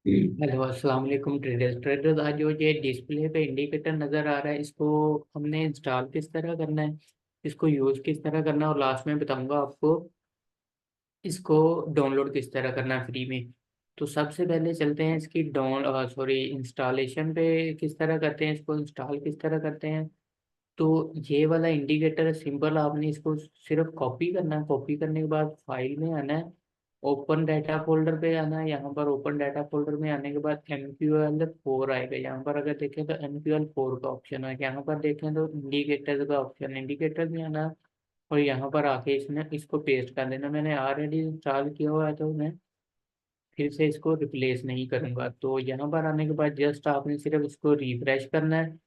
Hello अस्सलाम वालेकुम traders. आज जो ये डिस्प्ले पे इंडिकेटर नज़र आ रहा है, इसको हमने इंस्टॉल किस तरह करना है, इसको यूज़ किस तरह करना है, और लास्ट में बताऊंगा आपको इसको डाउनलोड किस तरह करना है फ्री में। तो सबसे पहले चलते हैं इसकी इंस्टॉलेशन पे किस तरह करते हैं, इसको इंस्टॉल किस तरह करते हैं। तो ये वाला इंडिकेटर सिंपल, आपने इसको सिर्फ कॉपी करना है। कॉपी करने के बाद फाइल में आना है, ओपन डाटा फोल्डर पे आना है। यहाँ पर ओपन डाटा फोल्डर में आने के बाद MQL4 आएगा। यहाँ पर अगर देखें तो MQL4 का ऑप्शन है, यहाँ पर देखें तो इंडिकेटर का ऑप्शन, इंडिकेटर में आना है। और यहाँ पर आके इसमें इसको पेस्ट कर देना। मैंने ऑलरेडी इंस्टॉल किया हुआ है तो मैं फिर से इसको रिप्लेस नहीं करूँगा। तो यहाँ पर आने के बाद जस्ट आपने सिर्फ इसको रिफ्रेश करना है।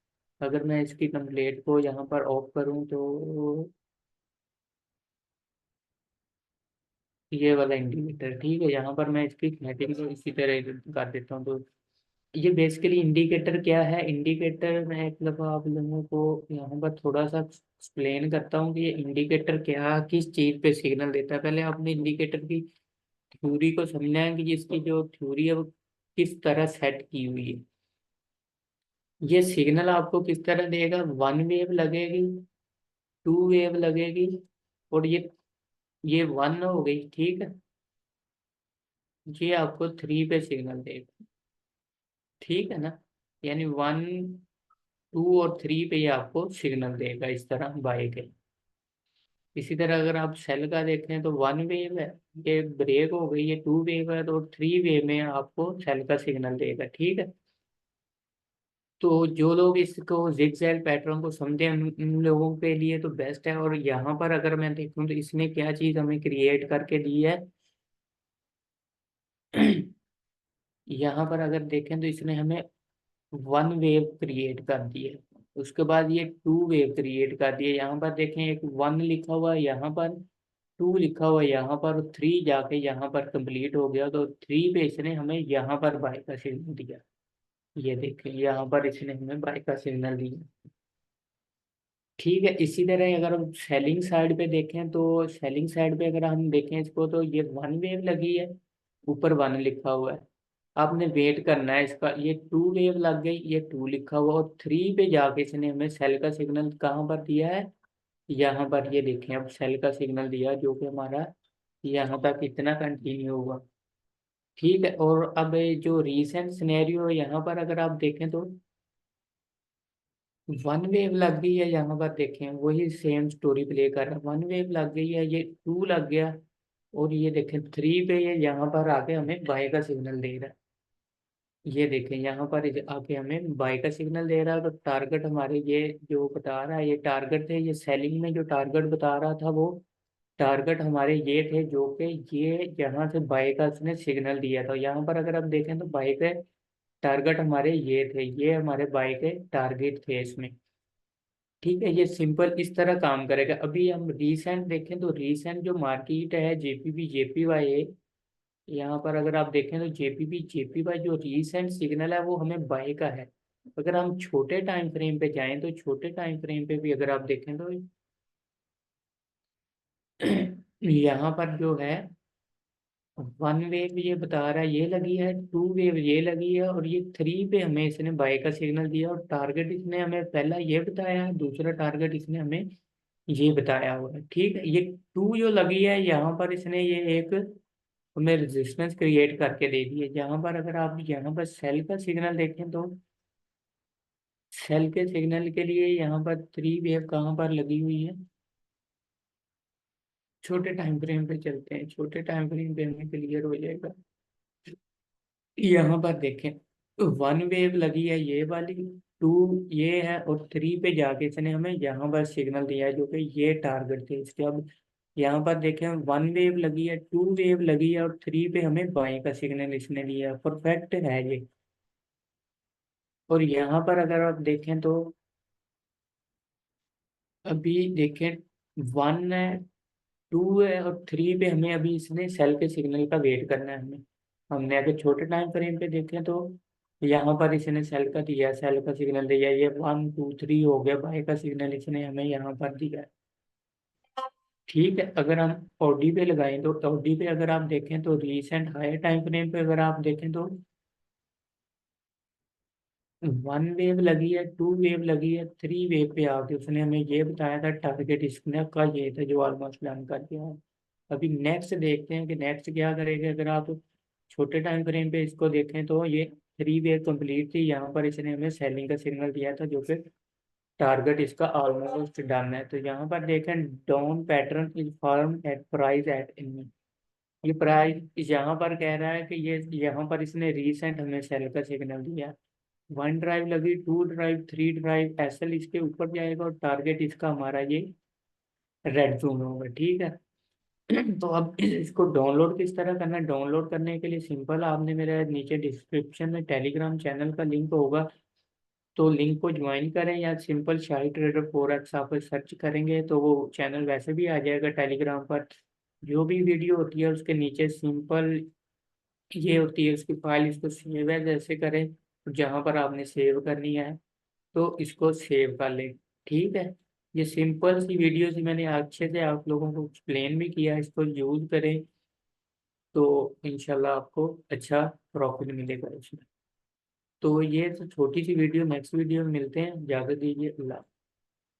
अगर मैं इसकी कंप्लेंट को यहाँ पर ऑफ करूँ तो ये वाला इंडिकेटर ठीक है। यहाँ पर मैं इसकी सेटिंग को इसी तरह कर देता हूँ। तो ये बेसिकली इंडिकेटर क्या है, इंडिकेटर मैं एक दफ़ा आप लोगों को यहाँ पर थोड़ा सा एक्सप्लेन करता हूँ कि ये इंडिकेटर क्या किस चीज़ पे सिग्नल देता है। पहले आपने इंडिकेटर की थ्योरी को समझना है कि इसकी जो थ्योरी है वो किस तरह सेट की हुई है। ये सिग्नल आपको किस तरह देगा, वन वेव लगेगी, टू वेव लगेगी, और ये वन हो गई, ठीक है। ये आपको थ्री पे सिग्नल देगा, ठीक है ना। यानी वन, टू और थ्री पे ये आपको सिग्नल देगा इस तरह बाई के। इसी तरह अगर आप सेल का देखें तो वन वेव है, ये ब्रेक हो गई, ये टू वेव है, तो थ्री वेव में आपको सेल का सिग्नल देगा, ठीक है। तो जो लोग इसको जिगजैग पैटर्न को समझे उन लोगों के लिए तो बेस्ट है। और यहाँ पर अगर मैं देखूँ तो इसने क्या चीज़ हमें क्रिएट करके दी है। यहाँ पर अगर देखें तो इसने हमें वन वेव क्रिएट कर दी है। उसके बाद ये टू वेव क्रिएट कर दी है। यहाँ पर देखें एक वन लिखा हुआ है, यहाँ पर टू लिखा हुआ है, यहाँ पर थ्री जाके यहाँ पर कंप्लीट हो गया। तो थ्री पे इसने हमें यहाँ पर बाय का सिग्नल दिया। ये देखें यहाँ पर इसने हमें बाय का सिग्नल दिया, ठीक है। इसी तरह अगर हम सेलिंग साइड पे देखें तो सेलिंग साइड पे अगर हम देखें इसको तो ये वन वेव लगी है, ऊपर वन लिखा हुआ है। आपने वेट करना है इसका, ये टू वेव लग गई, ये टू लिखा हुआ, और थ्री पे जाके इसने हमें सेल का सिग्नल कहाँ पर दिया है, यहाँ पर। ये देखें अब सेल का सिग्नल दिया जो कि हमारा यहाँ तक इतना कंटिन्यू हुआ, ठीक है। और अब ये जो रीसेंट सिनेरियो है यहाँ पर अगर आप देखें तो वन वेव लग गई है। यहाँ पर देखें वही सेम स्टोरी प्ले कर रहा है, वन वेव लग गई है, ये टू लग गया, और ये देखें थ्री पे ये यहाँ पर आके हमें बाय का सिग्नल दे रहा है। ये देखें यहाँ पर आके हमें बाय का सिग्नल दे रहा है। तो टारगेट हमारे ये जो बता रहा है ये टारगेट थे, ये सेलिंग में जो टारगेट बता रहा था वो टारगेट हमारे ये थे जो कि ये यहाँ से बाय का उसने सिग्नल दिया था। यहाँ पर अगर आप देखें तो बाय के टारगेट हमारे ये थे, ये हमारे बाय के टारगेट थे इसमें, ठीक है। ये सिंपल इस तरह काम करेगा। अभी हम रीसेंट देखें तो रीसेंट जो मार्केट है जेपीपी जेपीवाई है, यहाँ पर अगर आप देखें तो जेपीपी जेपीवाई जो रीसेंट सिग्नल है वो हमें बाय का है। अगर हम छोटे टाइम फ्रेम पे जाएं तो छोटे टाइम फ्रेम पे भी अगर आप देखें तो यहाँ पर जो है वन वेव ये बता रहा है ये लगी है, टू वेव ये लगी है, और ये थ्री पे हमें इसने बाय का सिग्नल दिया। और टारगेट इसने हमें पहला ये बताया है, दूसरा टारगेट इसने हमें ये बताया हुआ है, ठीक है। ये टू जो लगी है यहाँ पर इसने ये एक हमें रेजिस्टेंस क्रिएट करके दे दी है। यहाँ पर अगर आप यहाँ पर सेल का सिग्नल देखें तो सेल के सिग्नल के लिए यहाँ पर थ्री वेव कहाँ पर लगी हुई है। छोटे टाइम फ्रेम पे चलते हैं, छोटे टाइम फ्रेम पे हमें क्लियर हो जाएगा। यहाँ पर देखें वन वेव लगी है ये वाली, टू ये है, और थ्री पे जाके इसने हमें यहाँ पर सिग्नल दिया है जो कि ये टारगेट थे इसके। अब यहाँ पर देखें वन वेव लगी है, टू वेव लगी है, और थ्री पे हमें बाई का सिग्नल इसने दिया है, परफेक्ट है ये। और यहाँ पर अगर आप देखें तो अभी देखें वन है, टू है, और थ्री पे हमें अभी इसने सेल के सिग्नल का वेट करना है हमें। हमने अगर छोटे टाइम फ्रेम पे देखें तो यहाँ पर इसने सेल का दिया, सेल का सिग्नल दिया, ये वन टू थ्री हो गया, बाय का सिग्नल इसने हमें यहाँ पर दिया है, ठीक है। अगर हम ओडी पे लगाएं तो ओडी पे अगर आप देखें तो रीसेंट हायर टाइम फ्रेम पे अगर आप देखें तो वन वेव लगी है, टू वेव लगी है, थ्री वेव पे आके उसने हमें ये बताया था टारगेट इसने का ये था जो ऑलमोस्ट डन कर दिया है। अभी नेक्स्ट देखते हैं कि नेक्स्ट क्या करेगा। अगर आप छोटे टाइम फ्रेम पे इसको देखें तो ये थ्री वेव कंप्लीट थी, यहाँ पर इसने हमें सेलिंग का सिग्नल दिया था जो कि टारगेट इसका ऑलमोस्ट डन है। तो यहाँ पर देखें down pattern is form at price at in, ये प्राइस यहाँ पर कह रहा है कि ये यहाँ पर इसने रीसेंट हमें सेल का सिग्नल दिया। वन ड्राइव लगी, two drive, three drive, SL इसके ऊपर जाएगा और टारगेट इसका हमारा ये रेड जोन होगा, ठीक है। तो अब इसको डाउनलोड किस तरह करना है? डाउनलोड करने के लिए सिंपल, आपने मेरे नीचे डिस्क्रिप्शन में टेलीग्राम चैनल का लिंक होगा, तो लिंक को ज्वाइन करें, या सिंपल शाही ट्रेडर फोरेक्स आप सर्च करेंगे तो वो चैनल वैसे भी आ जाएगा टेलीग्राम पर। जो भी वीडियो होती है उसके नीचे सिंपल ये होती है उसकी फाइल, इसको सेव है जैसे करें, जहाँ पर आपने सेव करनी है तो इसको सेव कर लें, ठीक है। ये सिंपल सी वीडियो थी, मैंने अच्छे से आप लोगों को एक्सप्लेन भी किया, इसको यूज करें तो इंशाल्लाह आपको अच्छा प्रॉफिट मिलेगा इसमें। तो ये तो छोटी सी वीडियो, नेक्स्ट वीडियो में मिलते हैं, इजाज़त दीजिए, अल्लाह।